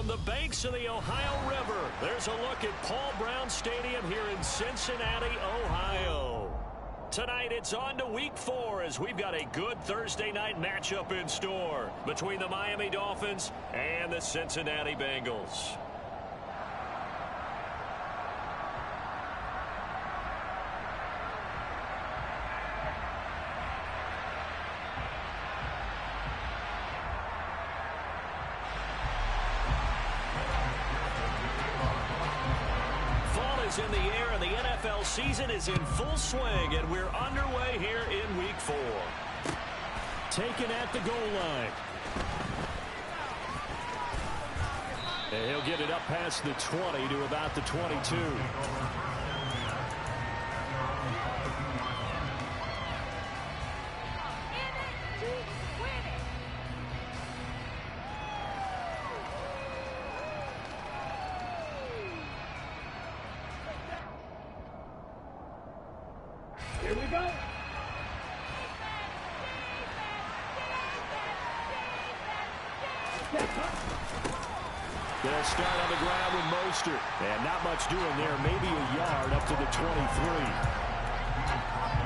From the banks of the Ohio River, there's a look at Paul Brown Stadium here in Cincinnati, Ohio. Tonight, it's on to Week 4 as we've got a good Thursday night matchup in store between the Miami Dolphins and the Cincinnati Bengals. In the air, and the NFL season is in full swing, and we're underway here in Week 4. Taken at the goal line. And he'll get it up past the 20 to about the 22. Here we go. They'll start on the ground with Mostert. And not much doing there. Maybe a yard up to the 23.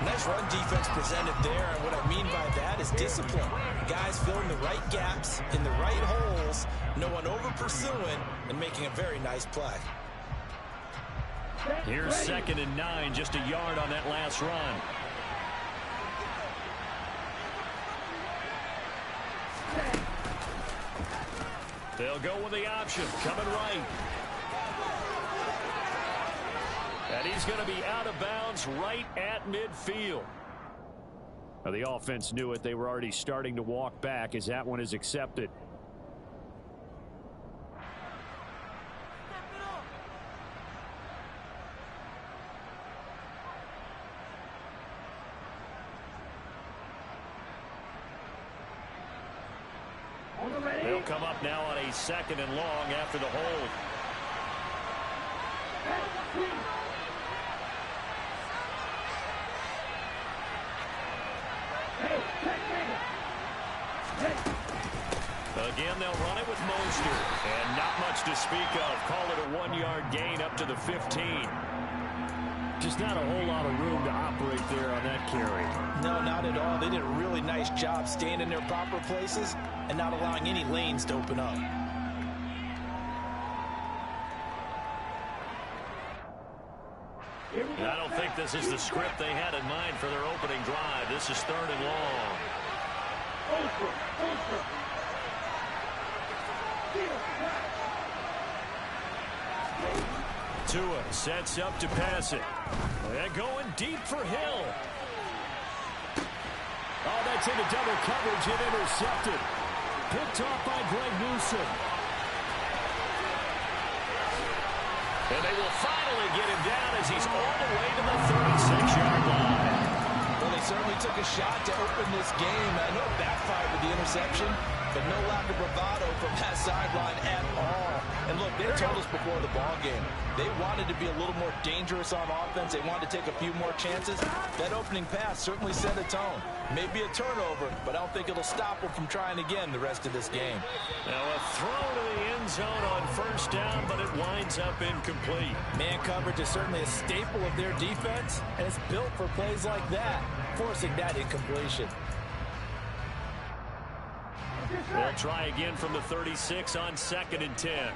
Nice run defense presented there. And what I mean by that is discipline. Guys filling the right gaps in the right holes. No one over pursuing and making a very nice play. Here's 2nd and 9, just a yard on that last run. They'll go with the option, coming right. And he's going to be out of bounds right at midfield. Now, the offense knew it. They were already starting to walk back as that one is accepted. They'll come up now on a 2nd and long after the hold. Again, they'll run it with Mostert. And not much to speak of. Call it a 1-yard gain up to the 15. Just not a whole lot of room to operate there on that carry. No, not at all. They did a really nice job staying in their proper places and not allowing any lanes to open up. And I don't think this is the script they had in mind for their opening drive. This is 3rd and long. Tua sets up to pass it. They're going deep for Hill. Oh, that's into double coverage and intercepted. Picked off by Greg Newsome. And they will finally get him down as he's all the way to the 36-yard line. Well, they certainly took a shot to open this game. I know it backfired with the interception, but no lack of bravado from that sideline at all. And look, they told us before the ball game, they wanted to be a little more dangerous on offense. They wanted to take a few more chances. That opening pass certainly set a tone. Maybe a turnover, but I don't think it'll stop them from trying again the rest of this game. Now a throw to the end zone on 1st down, but it winds up incomplete. Man coverage is certainly a staple of their defense, and it's built for plays like that, forcing that incompletion. They'll try again from the 36 on 2nd and 10.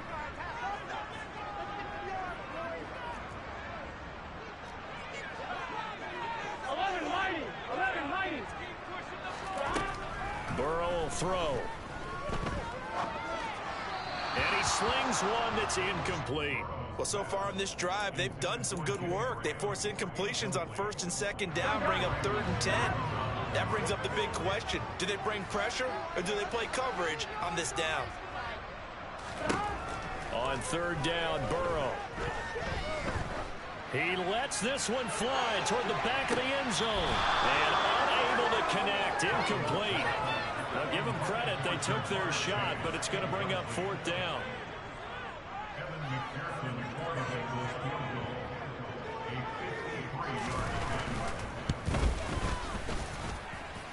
Burrow will throw. And he slings one that's incomplete. Well, so far on this drive, they've done some good work. They force incompletions on 1st and 2nd down, bring up 3rd and 10. That brings up the big question. Do they bring pressure or do they play coverage on this down? On 3rd down, Burrow. He lets this one fly toward the back of the end zone. And unable to connect. Incomplete. Now give them credit. They took their shot, but it's going to bring up 4th down.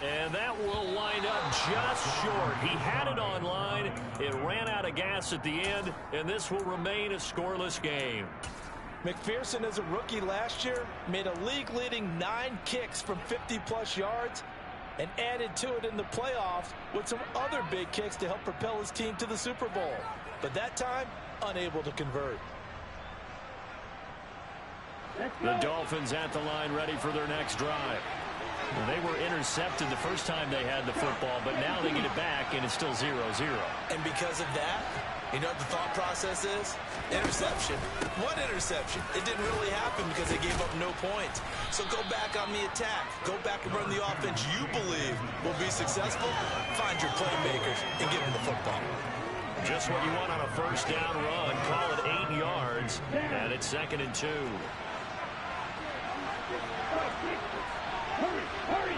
And that will wind up just short. He had it on line. It ran out of gas at the end, and this will remain a scoreless game. McPherson, as a rookie last year, made a league-leading 9 kicks from 50-plus yards and added to it in the playoffs with some other big kicks to help propel his team to the Super Bowl. But that time, unable to convert. The Dolphins at the line, ready for their next drive. Well, they were intercepted the first time they had the football, but now they get it back, and it's still 0-0. And because of that, you know what the thought process is? Interception. What interception? It didn't really happen because they gave up no points. So go back on the attack. Go back and run the offense you believe will be successful. Find your playmakers and give them the football. Just what you want on a first down run. Call it 8 yards, and it's 2nd and 2. Hurry!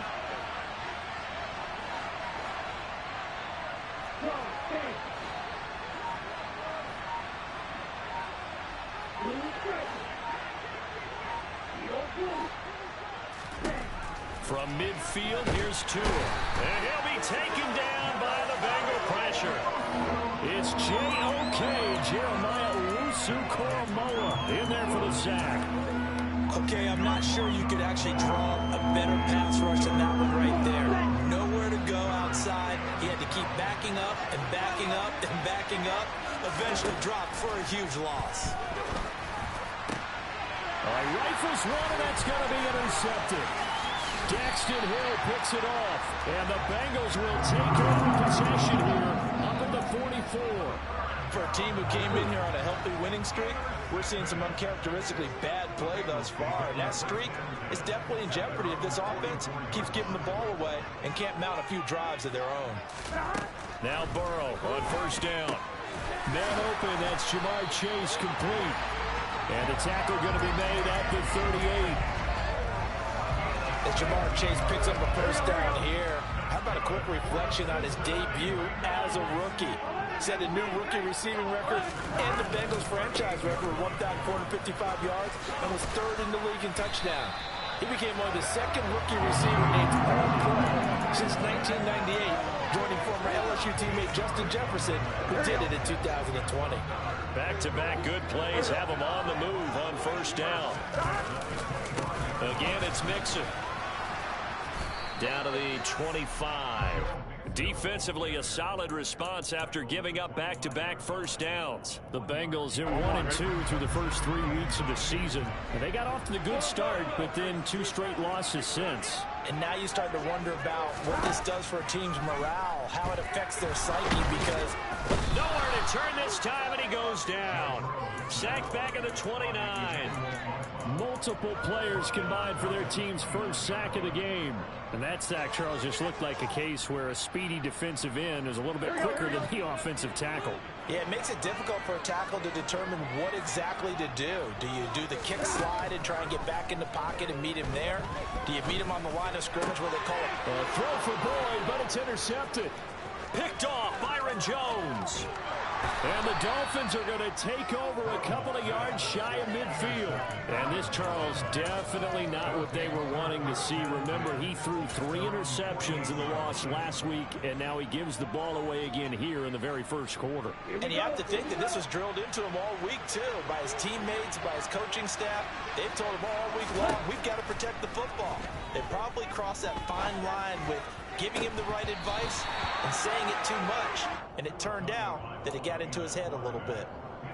From midfield, here's Tua. And he'll be taken down by the Bengal pressure. It's J.O.K. Jeremiah Owusu-Koramoah in there for the sack. Okay, I'm not sure you could actually draw a better pass rush than that one right there. Nowhere to go outside. He had to keep backing up and backing up and backing up. Eventually dropped for a huge loss. Rifles one, and that's going to be intercepted. Daxton Hill picks it off, and the Bengals will take over possession here up at the 44. For a team who came in here on a healthy winning streak, we're seeing some uncharacteristically bad play thus far, and that streak is definitely in jeopardy if this offense keeps giving the ball away and can't mount a few drives of their own. Now Burrow on first down. Man open, that's Jamar Chase complete. And the tackle going to be made at the 38. As Jamar Chase picks up a first down here, how about a quick reflection on his debut as a rookie? Set a new rookie receiving record and the Bengals franchise record with 1,455 yards and was 3rd in the league in touchdown. He became one of the 2nd rookie receiver named All-Pro since 1998, joining former LSU teammate Justin Jefferson, who did it in 2020. Back-to-back good plays have him on the move on first down. Again, it's Mixon. Down to the 25. Defensively, a solid response after giving up back-to-back first downs. The Bengals are 1-2 through the first 3 weeks of the season. And they got off to the good start, but then 2 straight losses since. And now you start to wonder about what this does for a team's morale, how it affects their psyche, because nowhere to turn this time, and he goes down. Sacked back at the 29. Multiple players combined for their team's first sack of the game. And that sack, Charles, just looked like a case where a speedy defensive end is a little bit quicker than the offensive tackle. Yeah, it makes it difficult for a tackle to determine what exactly to do. Do you do the kick slide and try and get back in the pocket and meet him there? Do you meet him on the line of scrimmage where they call it a throw for Boyd, but it's intercepted. Picked off Byron Jones. And the Dolphins are going to take over a couple of yards shy of midfield. And this, Charles, definitely not what they were wanting to see. Remember, he threw 3 interceptions in the loss last week, and now he gives the ball away again here in the very first quarter. And you have to think that this was drilled into him all week, too, by his teammates, by his coaching staff. They've told him all week long, we've got to protect the football. They probably crossed that fine line with giving him the right advice and saying it too much. And it turned out that it got into his head a little bit.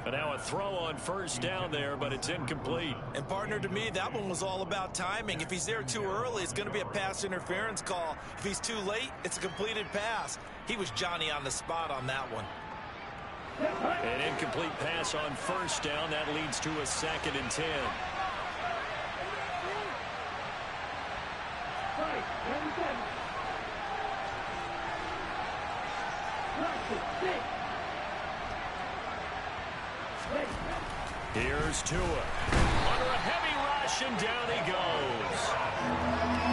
And now a throw on first down there, but it's incomplete. And partner, to me, that one was all about timing. If he's there too early, it's going to be a pass interference call. If he's too late, it's a completed pass. He was Johnny on the spot on that one. An incomplete pass on first down. That leads to a 2nd and 10. Here's Tua. Under a heavy rush, and down he goes.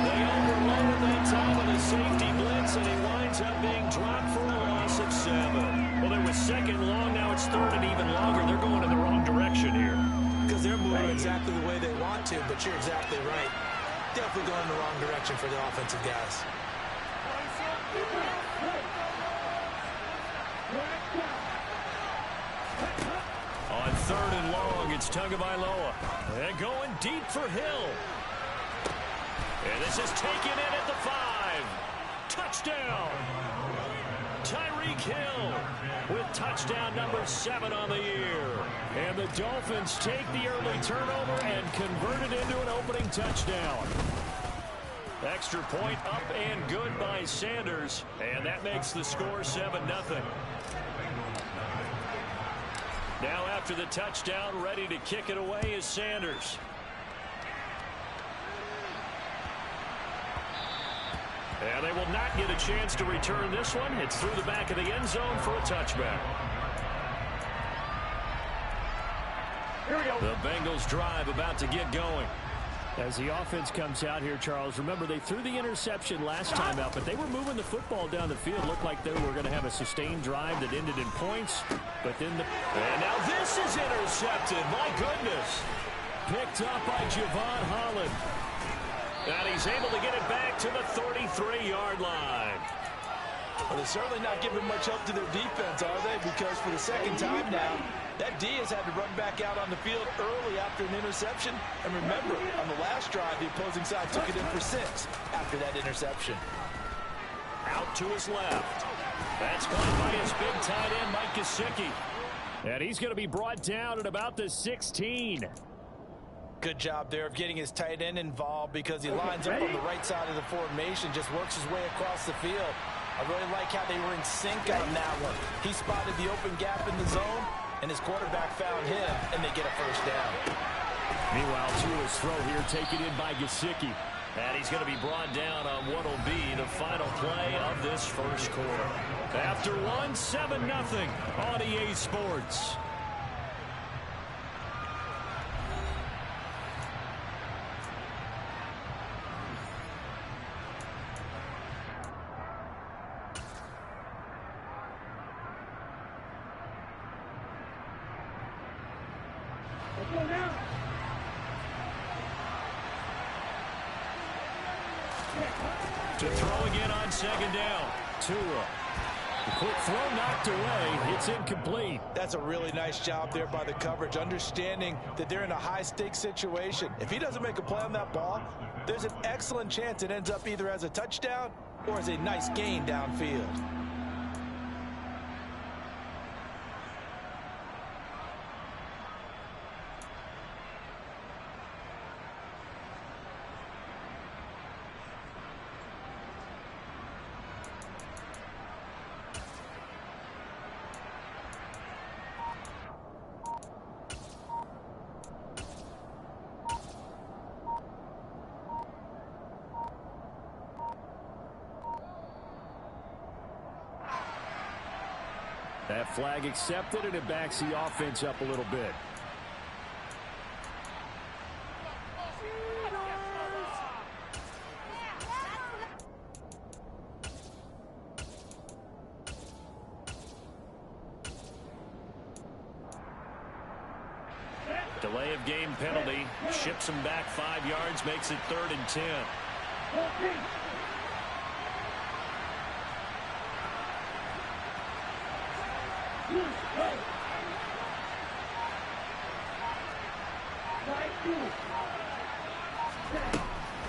They overloaded that time with a safety blitz, and he winds up being dropped for a loss of 7. Well, there was 2nd long. Now it's 3rd and even longer. They're going in the wrong direction here. Because they're moving exactly the way they want to, but you're exactly right. Definitely going in the wrong direction for the offensive guys. On 3rd and long, it's Tagovailoa. And going deep for Hill. And this is taken in at the 5. Touchdown. Tyreek Hill with touchdown number 7 on the year. And the Dolphins take the early turnover and convert it into an opening touchdown. Extra point up and good by Sanders. And that makes the score 7-0. Now after the touchdown, ready to kick it away is Sanders. And they will not get a chance to return this one. It's through the back of the end zone for a touchback. Here we go. The Bengals drive about to get going. As the offense comes out here, Charles, remember they threw the interception last time out, but they were moving the football down the field. Looked like they were going to have a sustained drive that ended in points. But then and now this is intercepted. My goodness. Picked up by Javon Holland. And he's able to get it back to the 33-yard line. Well, they're certainly not giving much help to their defense, are they? Because for the second time now, that D has had to run back out on the field early after an interception. And remember, on the last drive, the opposing side took it in for 6 after that interception. Out to his left. That's caught by his big tight end, Mike Gesicki. And he's going to be brought down at about the 16. Good job there of getting his tight end involved because he lines up on the right side of the formation, just works his way across the field. I really like how they were in sync on that one. He spotted the open gap in the zone, and his quarterback found him, and they get a first down. Meanwhile, Tua's throw here taken in by Gesicki. And he's going to be brought down on what will be the final play of this first quarter. After one, 7-0 on EA Sports. To throw again on 2nd down. Tua. The quick throw knocked away. It's incomplete. That's a really nice job there by the coverage, understanding that they're in a high-stakes situation. If he doesn't make a play on that ball, there's an excellent chance it ends up either as a touchdown or as a nice gain downfield. That flag accepted, and it backs the offense up a little bit. Delay of game penalty. Ships him back 5 yards, makes it 3rd and 10.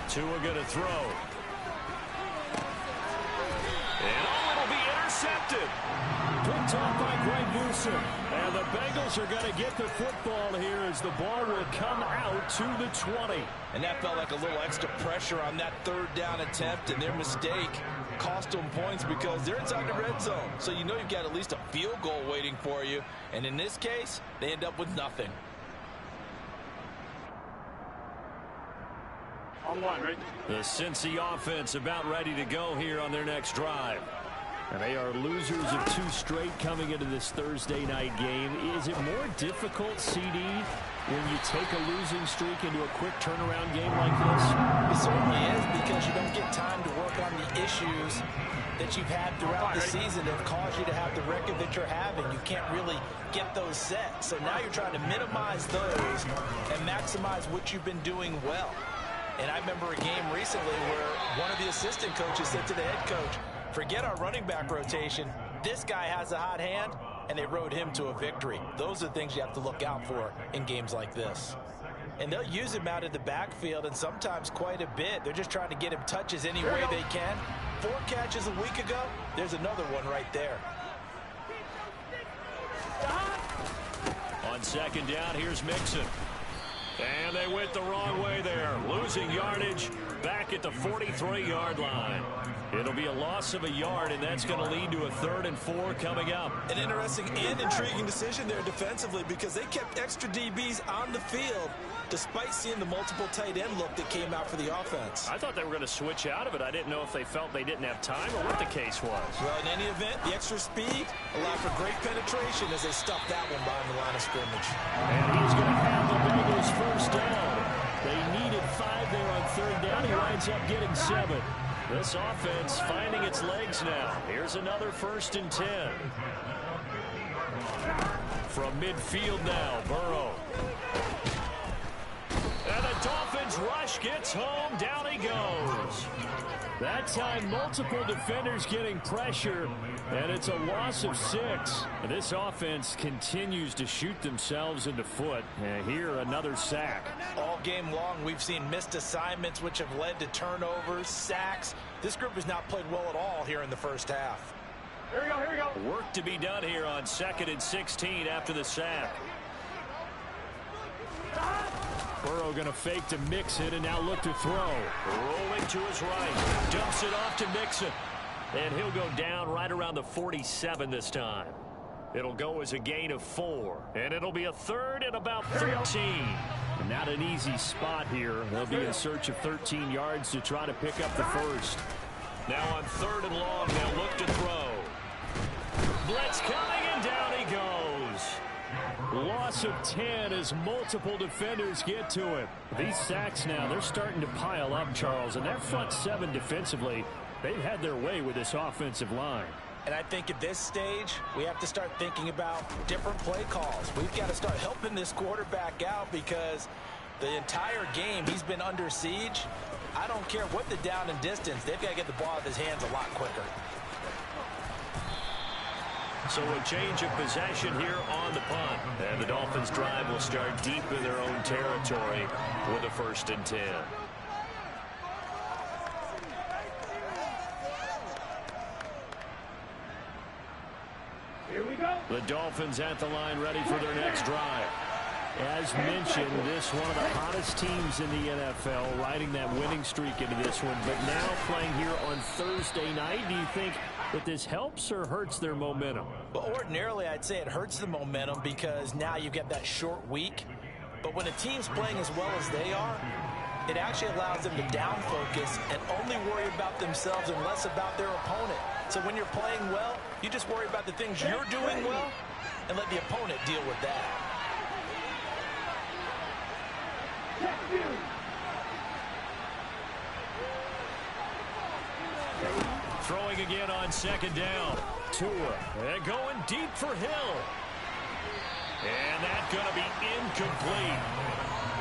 Tua going to throw. And it'll be intercepted. Picked off by Greg Newsome. And the Bengals are going to get the football here as the ball will come out to the 20. And that felt like a little extra pressure on that 3rd down attempt, and their mistake cost them points because they're inside the red zone. So you know you've got at least a field goal waiting for you. And in this case, they end up with nothing. On one, right? The Cincy offense about ready to go here on their next drive. And they are losers of 2 straight coming into this Thursday night game. Is it more difficult, CD, when you take a losing streak into a quick turnaround game like this? It certainly is, because you don't get time to work on the issues that you've had throughout the season that have caused you to have the record that you're having. You can't really get those set. So now you're trying to minimize those and maximize what you've been doing well. And I remember a game recently where one of the assistant coaches said to the head coach, Forget our running back rotation. This guy has a hot hand, and they rode him to a victory. Those are the things you have to look out for in games like this. And they'll use him out of the backfield, and sometimes quite a bit. They're just trying to get him touches any way they can. 4 catches a week ago. There's another one right there. On second down, here's Mixon. And they went the wrong way there. Losing yardage back at the 43-yard line. It'll be a loss of a yard, and that's going to lead to a 3rd and 4 coming up. An interesting and intriguing decision there defensively because they kept extra DBs on the field despite seeing the multiple tight end look that came out for the offense. I thought they were going to switch out of it. I didn't know if they felt they didn't have time or what the case was. Well, in any event, the extra speed allowed for great penetration as they stuffed that one behind the line of scrimmage. And he's going to have the Bengals first down. They needed 5 there on 3rd down. He winds up getting 7. This offense finding its legs now. Here's another 1st and 10. From midfield now, Burrow. And the Dolphins rush gets home. Down he goes. That time, multiple defenders getting pressure, and it's a loss of 6. And this offense continues to shoot themselves in the foot. And here, another sack. All game long, we've seen missed assignments, which have led to turnovers, sacks. This group has not played well at all here in the first half. Here we go. Work to be done here on 2nd and 16 after the sack. Burrow going to fake to Mixon and now look to throw. Rolling to his right. Dumps it off to Mixon. And he'll go down right around the 47 this time. It'll go as a gain of 4. And it'll be a 3rd and about 13. Not an easy spot here. They'll be in search of 13 yards to try to pick up the first. Now on 3rd and long, they'll look to throw. Blitz coming and down he goes. Loss of 10 as multiple defenders get to him. These sacks now, they're starting to pile up, Charles, and that front 7 defensively, they've had their way with this offensive line. And I think at this stage, we have to start thinking about different play calls. We've got to start helping this quarterback out because the entire game he's been under siege. I don't care what the down and distance, they've got to get the ball out of his hands a lot quicker. So a change of possession here on the punt. And the Dolphins drive will start deep in their own territory with a 1st and 10. Here we go. The Dolphins at the line ready for their next drive. As mentioned, this one of the hottest teams in the NFL, riding that winning streak into this one, but now playing here on Thursday night. Do you think that this helps or hurts their momentum? Well, ordinarily, I'd say it hurts the momentum because now you get that short week. But when a team's playing as well as they are, it actually allows them to down focus and only worry about themselves and less about their opponent. So when you're playing well, you just worry about the things you're doing well and let the opponent deal with that. Throwing again on 2nd down. Tua, and going deep for Hill. And that's going to be incomplete.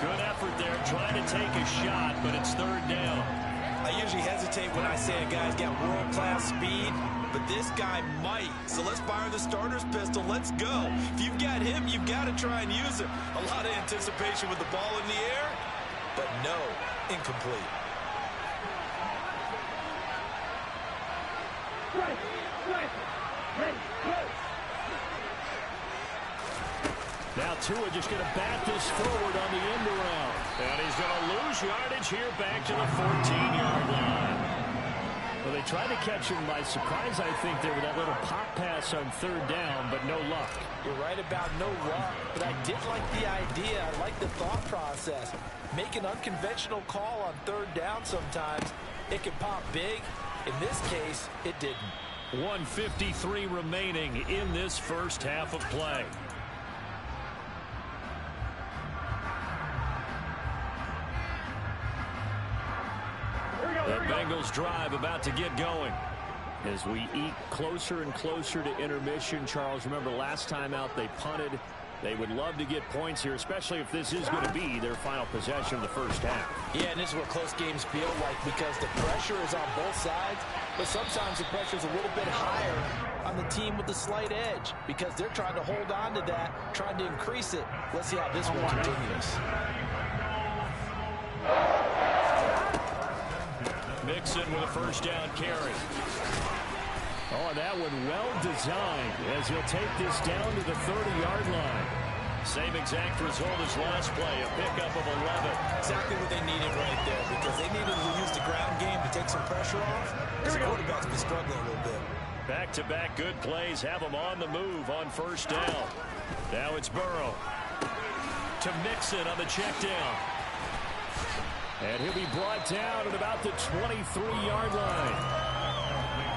Good effort there, trying to take a shot, but it's 3rd down. I usually hesitate when I say a guy's got world-class speed, but this guy might. So let's fire the starter's pistol. Let's go. If you've got him, you've got to try and use him. A lot of anticipation with the ball in the air, but no, incomplete. Now Tua just going to bat this forward on the end around. And he's going to lose yardage here back to the 14-yard line. Well, they tried to catch him by surprise, I think, there with that little pop pass on 3rd down, but no luck. You're right about no luck, but I did like the idea. I like the thought process. Make an unconventional call on 3rd down sometimes. It can pop big. In this case, it didn't. 1:53 remaining in this first half of play. The Bengals drive about to get going. As we eat closer and closer to intermission, Charles, remember last time out they punted They would love to get points here, especially if this is going to be their final possession of the first half. Yeah, and this is what close games feel like because the pressure is on both sides, but sometimes the pressure is a little bit higher on the team with the slight edge because they're trying to hold on to that, trying to increase it. Let's see how this one continues. Mixon with a first down carry. Oh, and that one well designed as he'll take this down to the 30-yard line. Same exact result as last play, a pickup of 11. Exactly what they needed right there because they needed to use the ground game to take some pressure off. The quarterback's been struggling a little bit. Back-to-back good plays have them on the move on first down. Now it's Burrow to Mixon on the check down. And he'll be brought down at about the 23-yard line.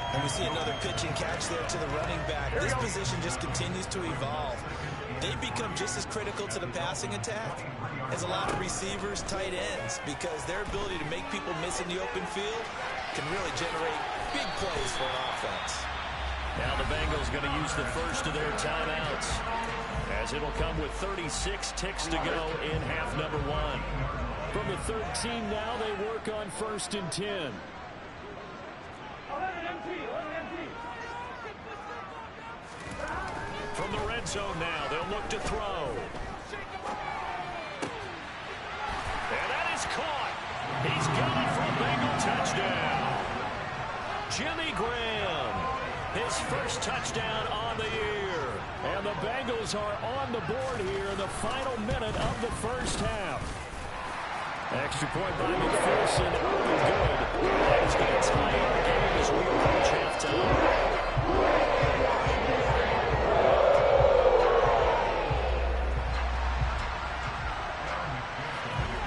And we see another pitch and catch there to the running back. This position just continues to evolve. They become just as critical to the passing attack as a lot of receivers, tight ends, because their ability to make people miss in the open field can really generate big plays for an offense. Now the Bengals going to use the first of their timeouts as it'll come with 36 ticks to go in half number 1. From the 13 now, they work on 1st and 10. From the red zone now, they'll look to throw. And that is caught. He's got it for a Bengal touchdown. Jimmy Graham, his first touchdown on the year. And the Bengals are on the board here in the final minute of the first half. Extra point by McPherson, early good. That is going to tie our game as we approach halftime.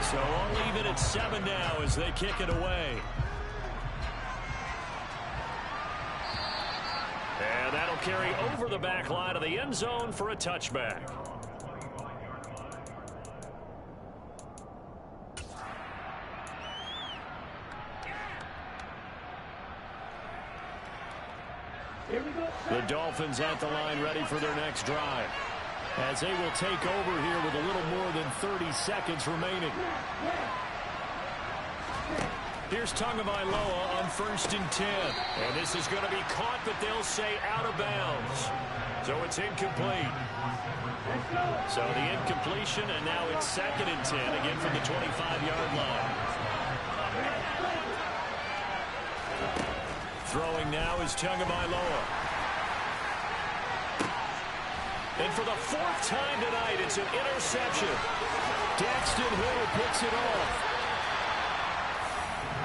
So all even at 7 now as they kick it away. And that'll carry over the back line of the end zone for a touchback. The Dolphins at the line ready for their next drive as they will take over here with a little more than 30 seconds remaining. Here's Tagovailoa on 1st and 10. And this is going to be caught, but they'll say out of bounds. So it's incomplete. So the incompletion, and now it's 2nd and 10, again from the 25-yard line. Throwing now is Tagovailoa. And for the 4th time tonight, it's an interception. Daxton Hill picks it off.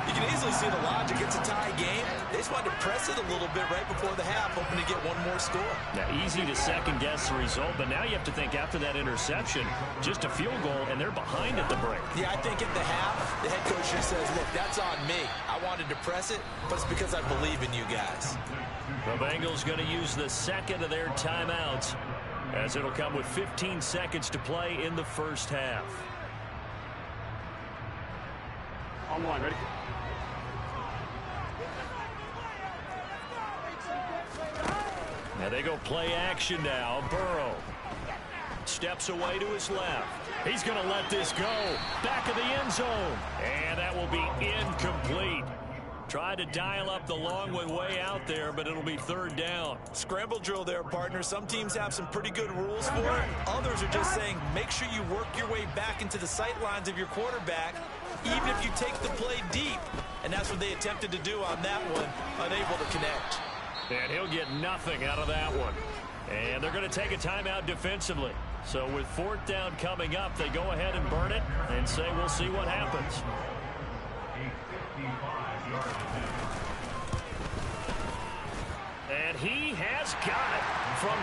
You can easily see the logic. It's a tie game. They just wanted to press it a little bit right before the half, hoping to get one more score. Now, easy to second-guess the result, but now you have to think after that interception, just a field goal, and they're behind at the break. Yeah, I think at the half, the head coach just says, look, that's on me. I wanted to press it, but it's because I believe in you guys. The Bengals going to use the 2nd of their timeouts, as it'll come with 15 seconds to play in the first half. On one, ready? Now they go play action now. Burrow steps away to his left. He's going to let this go. Back of the end zone. And that will be incomplete. Tried to dial up the long one way out there, but it'll be 3rd down. Scramble drill there, partner. Some teams have some pretty good rules for it. Others are just saying make sure you work your way back into the sight lines of your quarterback, even if you take the play deep. And that's what they attempted to do on that one, unable to connect. And he'll get nothing out of that one. And they're going to take a timeout defensively. So with 4th down coming up, they go ahead and burn it and say we'll see what happens. And he has got it from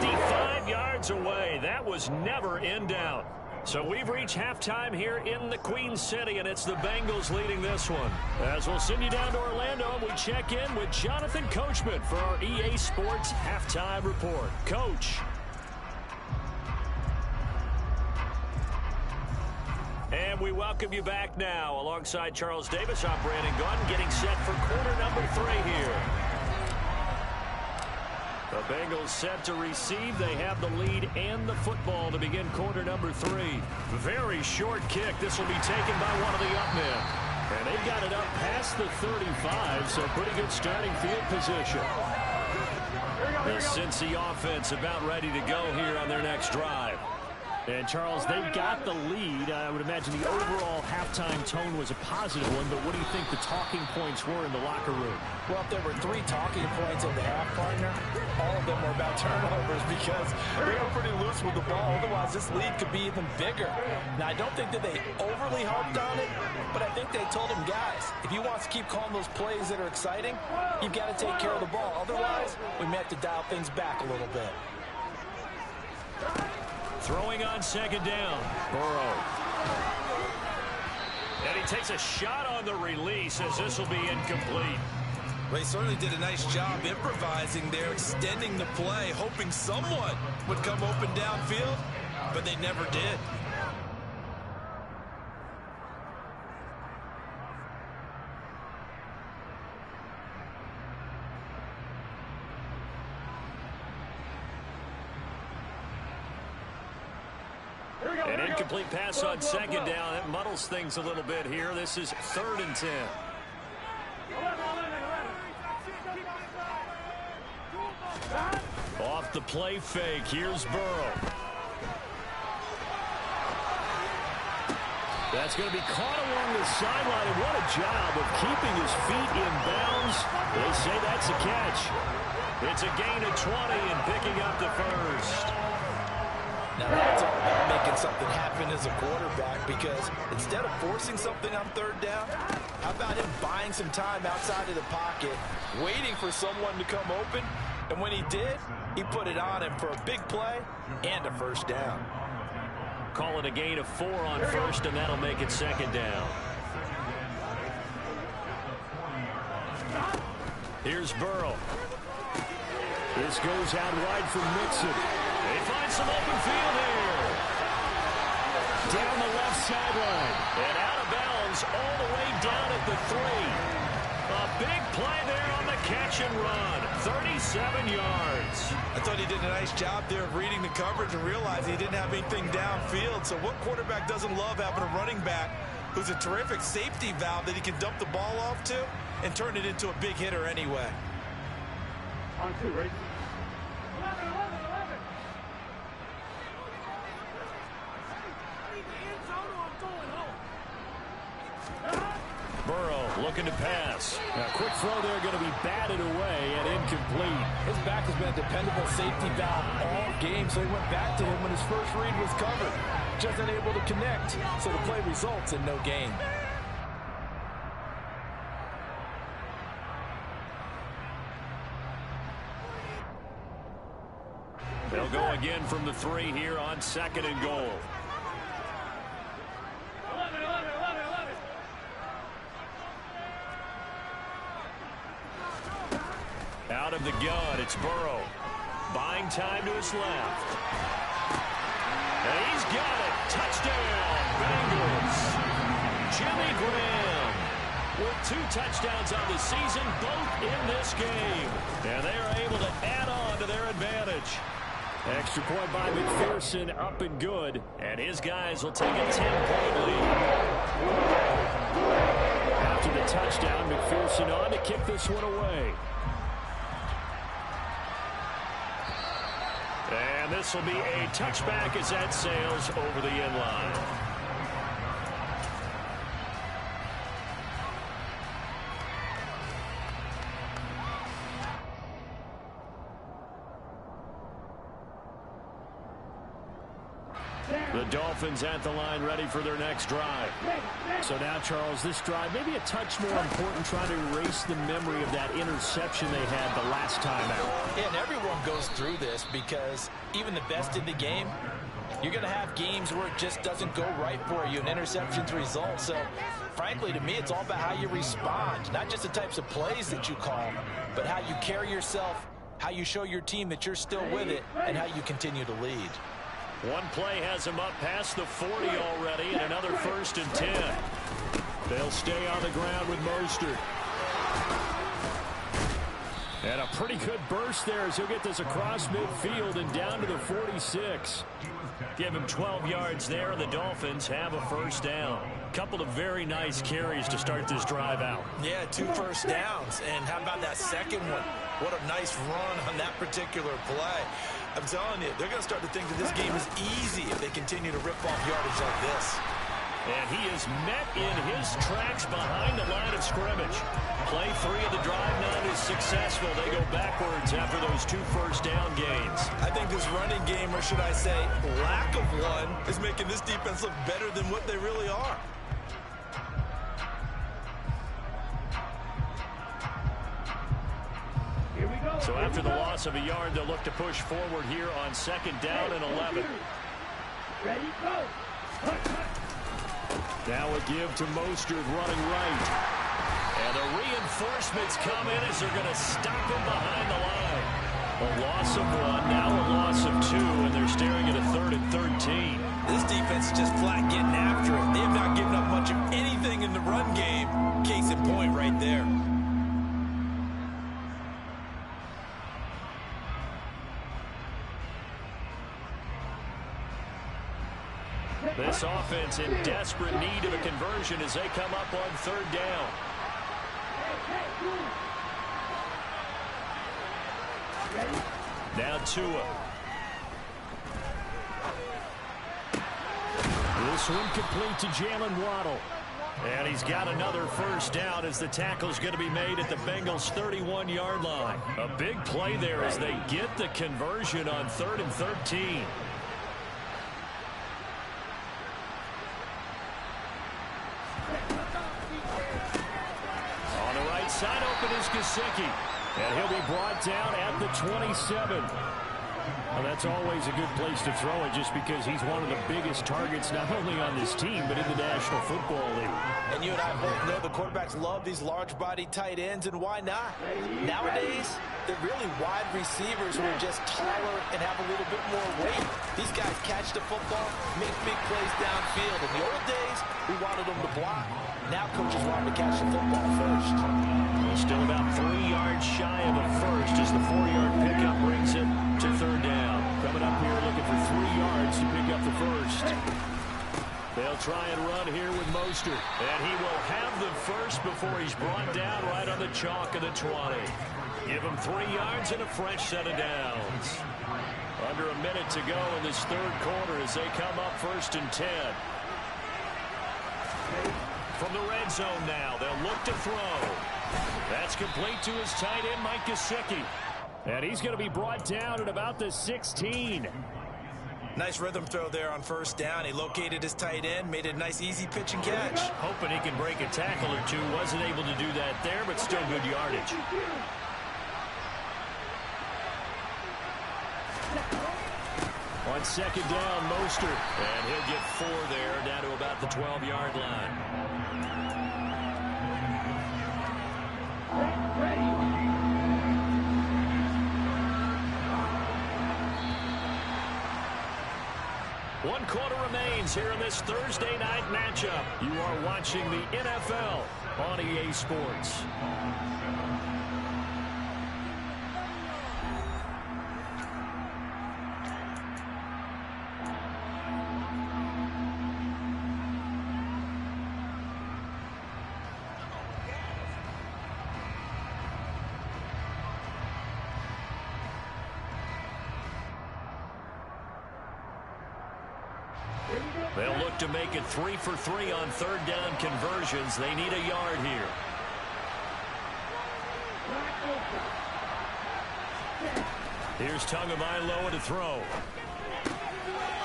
55 yards away. That was never in doubt. So we've reached halftime here in the Queen City, and it's the Bengals leading this one. As we'll send you down to Orlando, and we check in with Jonathan Coachman for our EA Sports Halftime Report. Coach. And we welcome you back now. Alongside Charles Davis, I'm Brandon Gunn, getting set for quarter number 3 here. The Bengals set to receive. They have the lead and the football to begin quarter number 3. Very short kick. This will be taken by one of the up men. And they've got it up past the 35, so pretty good starting field position. The Cincy offense about ready to go here on their next drive. And, Charles, they've got the lead. I would imagine the overall halftime tone was a positive one, but what do you think the talking points were in the locker room? Well, if there were 3 talking points in the half, partner, all of them were about turnovers because they were pretty loose with the ball. Otherwise, this lead could be even bigger. Now, I don't think that they overly harped on it, but I think they told them, guys, if you want to keep calling those plays that are exciting, you've got to take care of the ball. Otherwise, we may have to dial things back a little bit. Throwing on second down. Burrow. And he takes a shot on the release as this will be incomplete. They certainly did a nice job improvising there, extending the play, hoping someone would come open downfield, but they never did. An incomplete pass on second down. That muddles things a little bit here. This is 3rd and 10. Off the play fake. Here's Burrow. That's going to be caught along the sideline. And what a job of keeping his feet in bounds. They say that's a catch. It's a gain of 20 and picking up the first. Now, that's all about making something happen as a quarterback, because instead of forcing something on 3rd down, how about him buying some time outside of the pocket, waiting for someone to come open, and when he did, he put it on him for a big play and a first down. Call it a gain of 4 on first, and that'll make it second down. Here's Burrow. This goes out wide for Mixon. They find some open field here. Down the left sideline. And out of bounds all the way down at the 3. A big play there on the catch and run. 37 yards. I thought he did a nice job there of reading the coverage and realizing he didn't have anything downfield. So what quarterback doesn't love having a running back who's a terrific safety valve that he can dump the ball off to and turn it into a big hitter anyway? On 2, ready? Burrow looking to pass. Now, quick throw there going to be batted away and incomplete. His back has been a dependable safety valve all game, so he went back to him when his first read was covered. Just unable to connect, so the play results in no gain. They'll go again from the 3 here on 2nd and goal. Out of the gun, it's Burrow. Buying time to his left. And he's got it. Touchdown, Bengals. Jimmy Graham with 2 touchdowns on the season, both in this game. And they are able to add on to their advantage. Extra point by McPherson, up and good. And his guys will take a 10-point lead. After the touchdown, McPherson on to kick this one away. And this will be a touchback as that sails over the end line. The Dolphins at the line ready for their next drive. So now, Charles, this drive maybe a touch more important, trying to erase the memory of that interception they had the last time out. Yeah, and everyone goes through this because even the best in the game, you're going to have games where it just doesn't go right for you, and interceptions result. So, frankly, to me, it's all about how you respond, not just the types of plays that you call, but how you carry yourself, how you show your team that you're still with it, and how you continue to lead. One play has him up past the 40 already, and another 1st and 10. They'll stay on the ground with Mostert. And a pretty good burst there as he'll get this across midfield and down to the 46. Give him 12 yards there, and the Dolphins have a first down. Couple of very nice carries to start this drive out. Yeah, 2 first downs. And how about that second one? What a nice run on that particular play. I'm telling you, they're going to start to think that this game is easy if they continue to rip off yardage like this. And he is met in his tracks behind the line of scrimmage. Play 3 of the drive not is successful. They go backwards after those 2 first down gains. I think this running game, or should I say lack of one, is making this defense look better than what they really are. So after the loss of a yard, they'll look to push forward here on 2nd down and 11. Ready, go. Now a give to Mostert running right. And the reinforcements come in as they're going to stop him behind the line. A loss of 1, now a loss of 2, and they're staring at a 3rd and 13. This defense is just flat getting after it. They have not given up much of anything in the run game. Case in point right there. This offense in desperate need of a conversion as they come up on 3rd down. Now Tua. This one complete to Jalen Waddle. And he's got another first down as the tackle's going to be made at the Bengals' 31-yard line. A big play there as they get the conversion on 3rd and 13. On the right side open is Gesicki. And he'll be brought down at the 27. Well, that's always a good place to throw it just because he's one of the biggest targets not only on this team but in the National Football League. And you and I both know the quarterbacks love these large-bodied tight ends, and why not? Nowadays, they're really wide receivers who are just taller and have a little bit more weight. These guys catch the football, make big plays downfield. In the old days, we wanted them to block. Now coaches want them to catch the football first. Still about 3 yards shy of a first as the 4-yard pickup brings it to 3rd down. Coming up here looking for 3 yards to pick up the first. They'll try and run here with Mostert. And he will have the first before he's brought down right on the chalk of the 20. Give him 3 yards and a fresh set of downs. Under a minute to go in this 3rd quarter as they come up 1st and 10. From the red zone now, they'll look to throw. That's complete to his tight end, Mike Gesicki. And he's going to be brought down at about the 16. Nice rhythm throw there on 1st down. He located his tight end, made it a nice easy pitch and catch. Hoping he can break a tackle or two. Wasn't able to do that there, but still good yardage. On 2nd down, Mostert. And he'll get 4 there, down to about the 12-yard line. One quarter remains here in this Thursday night matchup. You are watching the NFL on EA Sports. They'll look to make it 3 for 3 on 3rd down conversions. They need a yard here. Here's Tagovailoa to throw.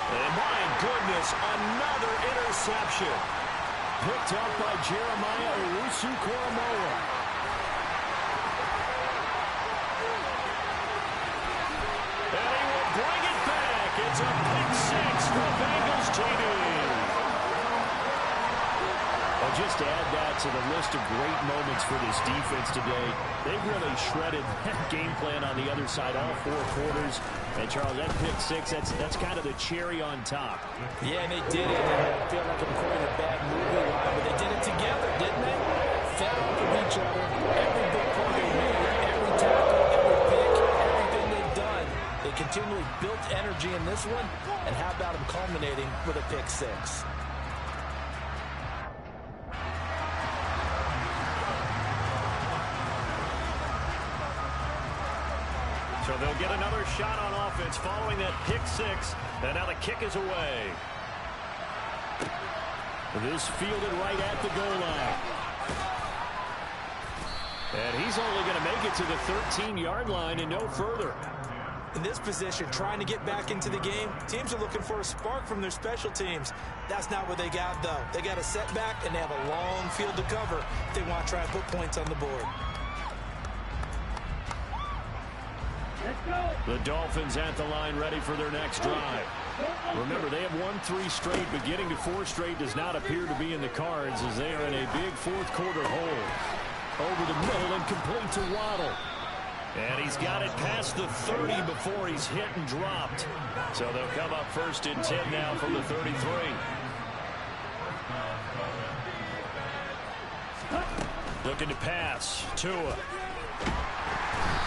And my goodness, another interception. Picked up by Jeremiah Owusu-Koramoah. And he will bring it back. It's a pick 6 for Bengals TD. Well, just to add that to the list of great moments for this defense today, they've really shredded that game plan on the other side all 4 quarters. And, Charles, that pick 6, that's kind of the cherry on top. Yeah, and they did it. I feel like I'm quoting a bad movie line, but they did it together, didn't they? Fed off of each other. Every big play they made, every tackle, energy in this one, and how about him culminating with a pick six? So they'll get another shot on offense following that pick six. And now the kick is away. This fielded right at the goal line. And he's only going to make it to the 13-yard line and no further. In this position, trying to get back into the game, teams are looking for a spark from their special teams. That's not what they got, though. They got a setback, and they have a long field to cover if they want to try and put points on the board. The Dolphins at the line ready for their next drive. Remember, they have won 3 straight, but getting to 4 straight does not appear to be in the cards as they are in a big fourth-quarter hole. Over the middle and complete to Waddle. And he's got it past the 30 before he's hit and dropped. So they'll come up first and 10 now from the 33. Looking to pass. Tua.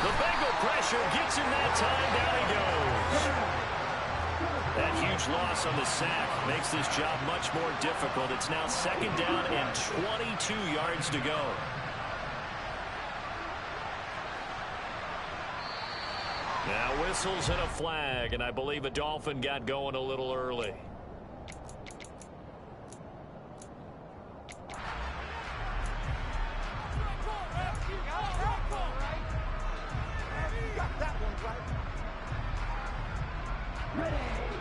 The Bengal pressure gets him that time. Down he goes. That huge loss on the sack makes this job much more difficult. It's now 2nd down and 22 yards to go. Now whistles and a flag, and I believe a Dolphin got going a little early.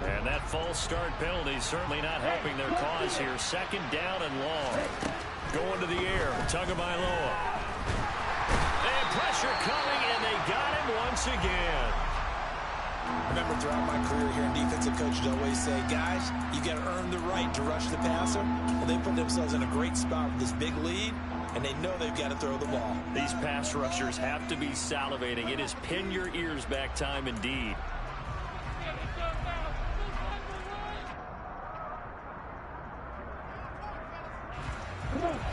And that false start penalty certainly not helping their cause here. 2nd down and long. Going to the air. Tagovailoa. And pressure coming, and they got him once again. Remember, throughout my career here in defensive coaches always say, guys, you got to earn the right to rush the passer. Well, they put themselves in a great spot with this big lead, and they know they've got to throw the ball. These pass rushers have to be salivating. It is pin your ears back time indeed.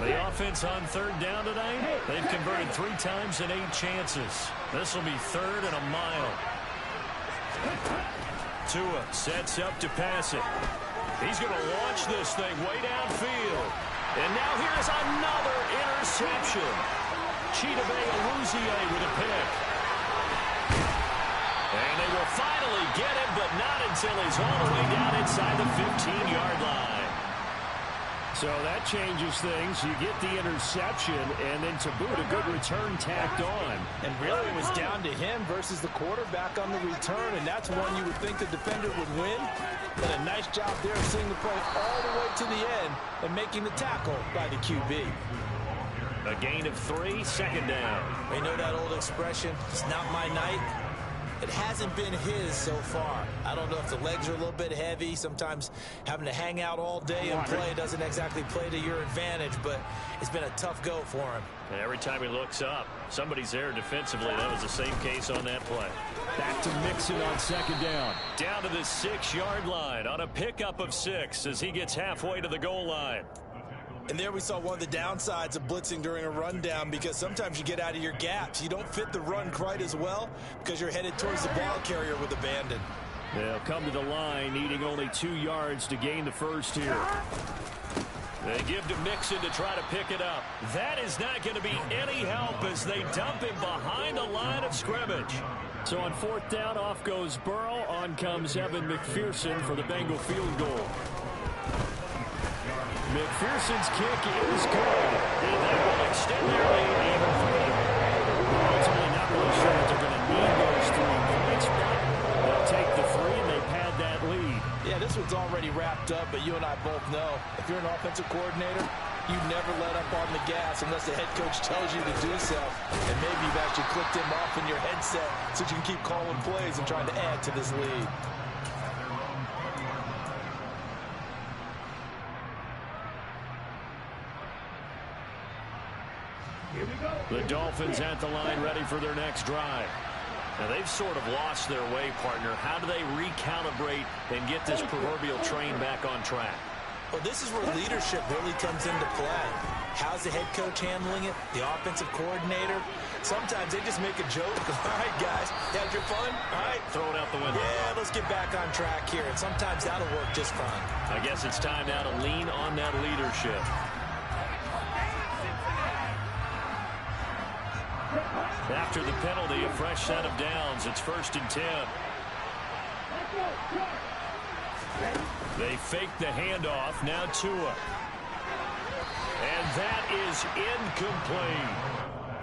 The offense on 3rd down tonight, they've converted 3 times in 8 chances. This will be 3rd and a mile. Tua sets up to pass it. He's going to launch this thing way downfield. And now here's another interception. Chidobe Awuzie with a pick. And they will finally get him, but not until he's all the way down inside the 15-yard line. So that changes things. You get the interception, and then to boot, a good return tacked on. And really, it was down to him versus the quarterback on the return, and that's one you would think the defender would win. But a nice job there of seeing the play all the way to the end and making the tackle by the QB. A gain of 3, 2nd down. They know that old expression, it's not my night. It hasn't been his so far. I don't know if the legs are a little bit heavy. Sometimes having to hang out all day and play doesn't exactly play to your advantage, but it's been a tough go for him. And every time he looks up, somebody's there defensively. That was the same case on that play. Back to Mixon on 2nd down. Down to the 6-yard line on a pickup of 6 as he gets halfway to the goal line. And there we saw one of the downsides of blitzing during a rundown, because sometimes you get out of your gaps. You don't fit the run quite as well because you're headed towards the ball carrier with abandon. They'll come to the line needing only 2 yards to gain the first here. They give to Mixon to try to pick it up. That is not going to be any help as they dump him behind the line of scrimmage. So on 4th down, off goes Burrow. On comes Evan McPherson for the Bengal field goal. McPherson's kick is good, and that will extend their lead even further. Ultimately, not really sure that they're going to need those 3 points, but they'll take the 3 and they pad that lead. Yeah, this one's already wrapped up, but you and I both know if you're an offensive coordinator, you never let up on the gas unless the head coach tells you to do so. And maybe you've actually clicked him off in your headset so you can keep calling plays and trying to add to this lead. The Dolphins at the line ready for their next drive. Now they've sort of lost their way, partner. How do they recalibrate and get this proverbial train back on track? Well, this is where leadership really comes into play. How's the head coach handling it? The offensive coordinator? Sometimes they just make a joke. All right, guys, you had your fun? All right. Throw it out the window. Yeah, let's get back on track here. And sometimes that'll work just fine. I guess it's time now to lean on that leadership. After the penalty, a fresh set of downs. It's 1st and 10. They fake the handoff. Now Tua. And that is incomplete.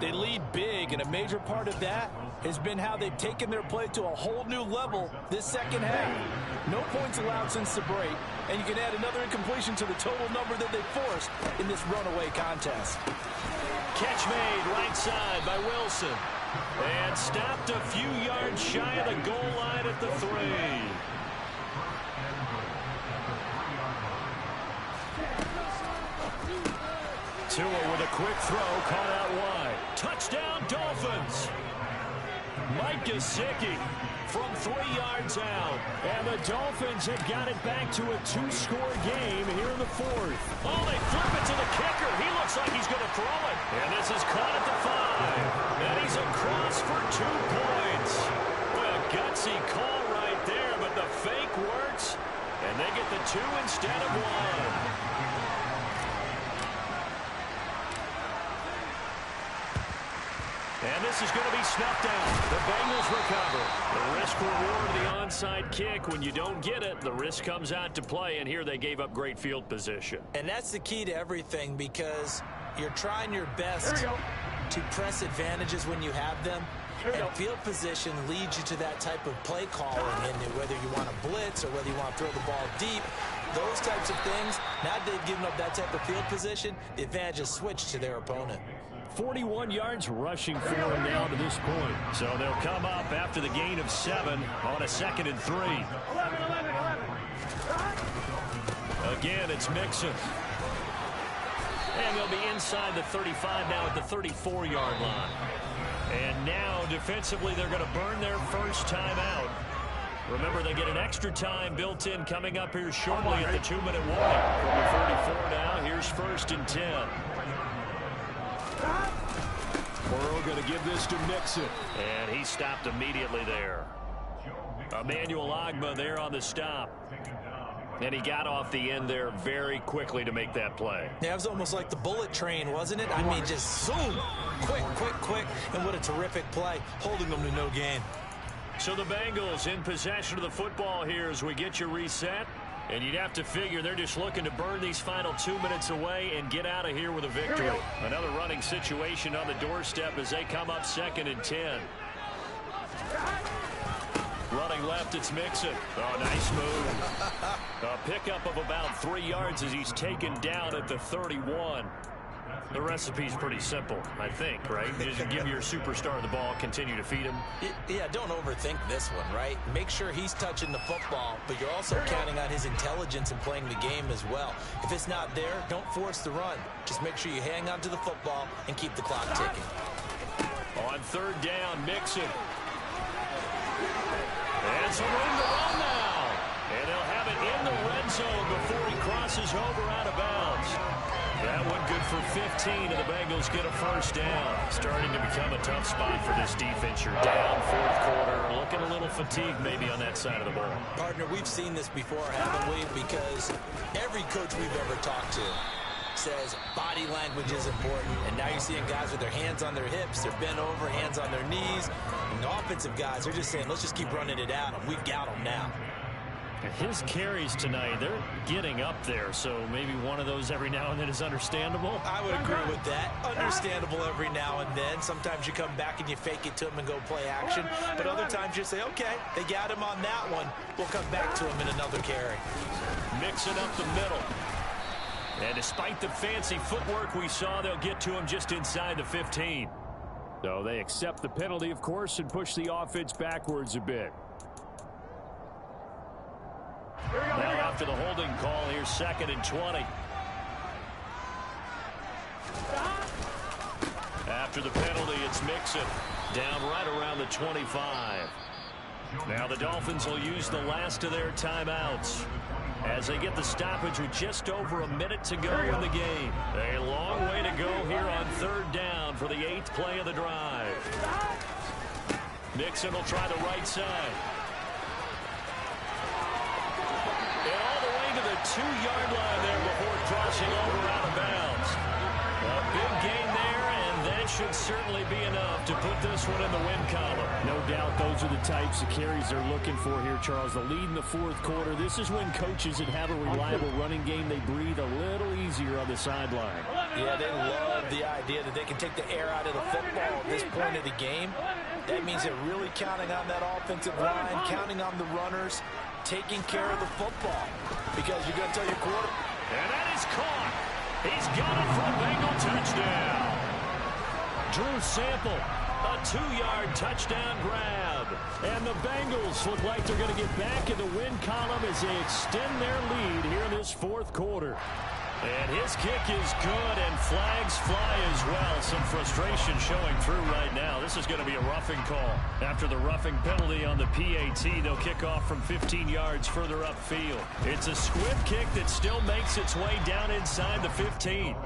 They lead big, and a major part of that has been how they've taken their play to a whole new level this second half. No points allowed since the break, and you can add another incompletion to the total number that they forced in this runaway contest. Catch made right side by Wilson. And stopped a few yards shy of the goal line at the 3. Tua with a quick throw, caught out wide. Touchdown, Dolphins. Mike Gesicki from 3 yards out. And the Dolphins have got it back to a 2-score game here in the 4th. Oh, they flip it to the kicker. He looks like he's going to throw it. And this is caught at the 5. And he's across for 2 points. Well, a gutsy call right there, but the fake works. And they get the 2 instead of 1. And this is going to be snuffed out. The Bengals recover. The risk-reward of the onside kick. When you don't get it, the risk comes out to play, and here they gave up great field position. And that's the key to everything, because you're trying your best to press advantages when you have them. And field position leads you to that type of play calling, and whether you want to blitz or whether you want to throw the ball deep, those types of things. Now that they've given up that type of field position, the advantage is switched to their opponent. 41 yards rushing for him now to this point. So they'll come up after the gain of 7 on a 2nd and 3. Again, it's Mixon. And they'll be inside the 35 now at the 34-yard line. And now, defensively, they're going to burn their first time out. Remember, they get an extra time built in coming up here shortly at the 2-minute warning. From the 34 now, here's 1st and 10. Burrow going to give this to Mixon. And he stopped immediately there. Emmanuel Ogbah there on the stop. And he got off the end there very quickly to make that play. Yeah, it was almost like the bullet train, wasn't it? I mean, just zoom. Quick, quick, quick. And what a terrific play, holding them to no gain. So the Bengals in possession of the football here as we get you reset. And you'd have to figure they're just looking to burn these final 2 minutes away and get out of here with a victory. Another running situation on the doorstep as they come up 2nd and 10. Running left, it's Mixon. Oh, nice move. A pickup of about 3 yards as he's taken down at the 31. The recipe's pretty simple, I think, right? Just give your superstar the ball, continue to feed him. Yeah, don't overthink this one, right? Make sure he's touching the football, but you're also counting on his intelligence in playing the game as well. If it's not there, don't force the run. Just make sure you hang on to the football and keep the clock ticking. On 3rd down, Mixon. And some room to run now. And they'll have it in the red zone before he crosses over out of bounds. That one good for 15, and the Bengals get a 1st down. Starting to become a tough spot for this defense. You're down 4th quarter, looking a little fatigued maybe on that side of the ball. Partner, we've seen this before, haven't we? Because every coach we've ever talked to says body language is important, and now you're seeing guys with their hands on their hips, they're bent over, hands on their knees, and the offensive guys are just saying, let's just keep running it at them. We've got them now. His carries tonight, they're getting up there, so maybe one of those every now and then is understandable. I would agree with that. Understandable every now and then. Sometimes you come back and you fake it to him and go play action, but other times you say, okay, they got him on that one. We'll come back to him in another carry. Mixing up the middle. And despite the fancy footwork we saw, they'll get to him just inside the 15. So they accept the penalty, of course, and push the offense backwards a bit. Now after the holding call, here's 2nd and 20. After the penalty, it's Mixon. Down right around the 25. Now the Dolphins will use the last of their timeouts. as they get the stoppage with just over a minute to go in the game. A long way to go here on third down for the 8th play of the drive. Mixon will try the right side. And all the way to the 2-yard line there before crossing over out of bounds. A big gain there, and that should certainly be enough to put this one in the win column. No doubt those are the types of carries they're looking for here, Charles. The lead in the fourth quarter. This is when coaches that have a reliable running game, they breathe a little easier on the sideline. Yeah, they love the idea that they can take the air out of the football at this point of the game. That means they're really counting on that offensive line, counting on the runners, taking care of the football. Because you're going to tell your quarterback. And that is caught. He's got it for a Bengal touchdown. Drew Sample, a 2-yard touchdown grab. And the Bengals look like they're going to get back in the win column as they extend their lead here in this fourth quarter. And his kick is good, and flags fly as well. Some frustration showing through right now. This is going to be a roughing call. After the roughing penalty on the PAT, they'll kick off from 15 yards further upfield. It's a squib kick that still makes its way down inside the 15.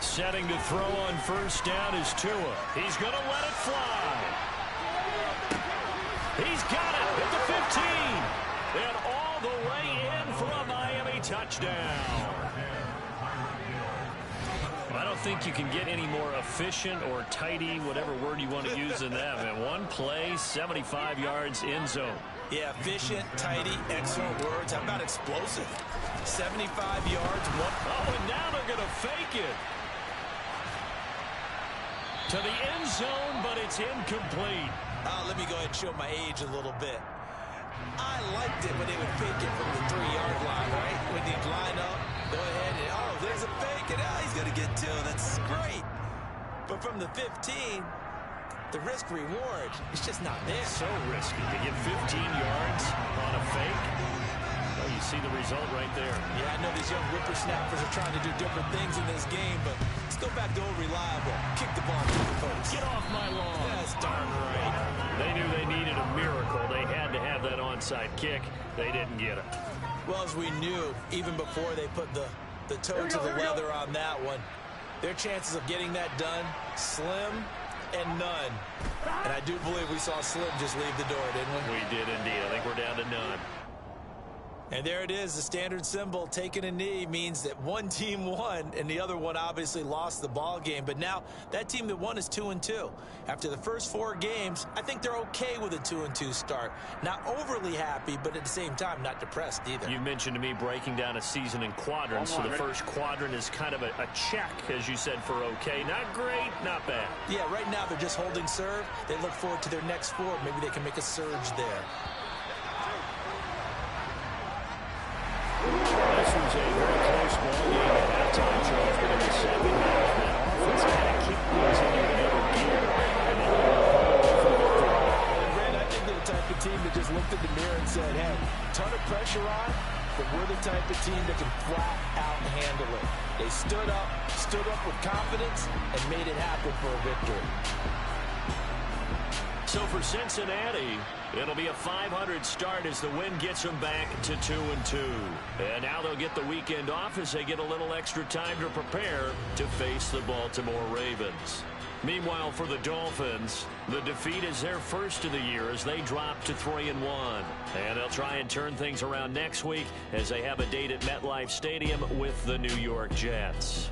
Setting to throw on first down is Tua. He's going to let it fly. He's got it at the 15. And all the way in for a Miami touchdown. I don't think you can get any more efficient or tidy, whatever word you want to use than that. Man, one play, 75 yards in zone. Yeah, efficient, tidy, excellent words. How about explosive? 75 yards. Oh, and now they're going to fake it. To the end zone, but it's incomplete. Let me go ahead and show my age a little bit. I liked it when they would fake it from the 3-yard line, right? When they'd line up, go ahead and, oh, there's a fake, and he's going to get 2. That's great. But from the 15, the risk-reward is just not there. So risky to get 15 yards on a fake. Well, you see the result right there. Yeah, I know these young whippersnappers are trying to do different things in this game, but let's go back to old reliable. Kick the ball to the post. Get off my lawn. That's darn right. They knew they needed a miracle. They had to have that onside kick. They didn't get it. Well, as we knew, even before they put the toe to the leather on that one, their chances of getting that done, slim and none. And I do believe we saw Slim just leave the door, didn't we? We did indeed. I think we're down to none. And there it is, the standard symbol. Taking a knee means that one team won, and the other one obviously lost the ball game. But now that team that won is 2-2. After the first 4 games, I think they're okay with a 2-2 start. Not overly happy, but at the same time, not depressed either. You mentioned to me breaking down a season in quadrants. So the first quadrant is kind of a check, as you said, for okay. Not great, not bad. Yeah, right now they're just holding serve. They look forward to their next 4. Maybe they can make a surge there. This was a very close ball game at halftime, Charles, but in the second half, that offense kind of kicked things into another gear. And they were for victory. And Brad, I think they're the type of team that just looked in the mirror and said, hey, ton of pressure on, but we're the type of team that can flat out handle it. They stood up with confidence, and made it happen for a victory. So for Cincinnati, it'll be a 500 start as the win gets them back to 2-2. And now they'll get the weekend off as they get a little extra time to prepare to face the Baltimore Ravens. Meanwhile, for the Dolphins, the defeat is their first of the year as they drop to 3-1. And they'll try and turn things around next week as they have a date at MetLife Stadium with the New York Jets.